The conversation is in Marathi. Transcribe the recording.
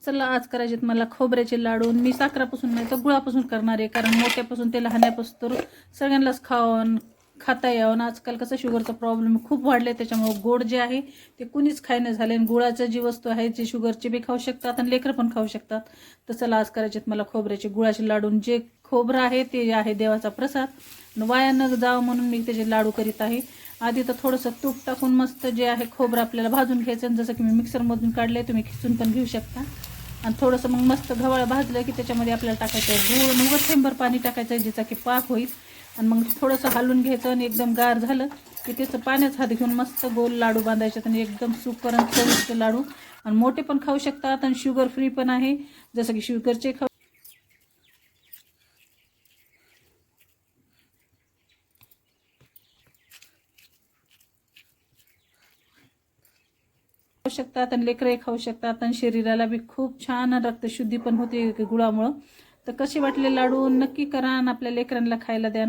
चला आज करायचे मला खोबऱ्याचे लाडू. मी साखरापासून नाही तर गुळापासून करणार आहे, कारण मोठ्यापासून ते लहान्यापासून तर सगळ्यांनाच खाता यावं. आजकाल कसं शुगरचा प्रॉब्लेम खूप वाढले, त्याच्यामुळे गोड जे आहे ते कुणीच खायनं झाले. आणि गुळाचं जी वस्तू आहे जे शुगरचे बी खाऊ शकतात आणि लेकरं पण खाऊ शकतात. तर चला आज करायचे मला खोबऱ्याचे गुळाचे लाडू. जे खोबरं आहे ते आहे देवाचा प्रसाद, वाया न जावं म्हणून मी त्याचे लाडू करीत आहे. आधी तर थोडंसं तूप टाकून मस्त जे आहे खोबरं आपल्याला भाजून घ्यायचं, जसं की मी मिक्सरमधून काढले, तुम्ही खिसून पण घेऊ शकता. आणि थोडंसं मग मस्त गव्हाळ भाजलं की त्याच्यामध्ये आपल्याला टाकायचं आहे गूळ, मग थेंबर पाणी टाकायचं आहे ज्याचा की पाक होईल. आणि मग थोडंसं हलवून घ्यायचं आणि एकदम गार झालं की त्याचं पाण्यात हात घेऊन मस्त गोल लाडू बांधायचे आणि एकदम सुपर आणि चविष्ट लाडू. आणि मोठे पण खाऊ शकतात आणि शुगर फ्री पण आहे, जसं की शुगरचे खाऊ शकतात आणि लेकरंही खाऊ शकतात. आणि शरीराला बी खूप छान रक्तशुद्धी पण होते गुळामुळं. तर कसे वाटले लाडू नक्की करा आणि आपल्या लेकरांना खायला द्या.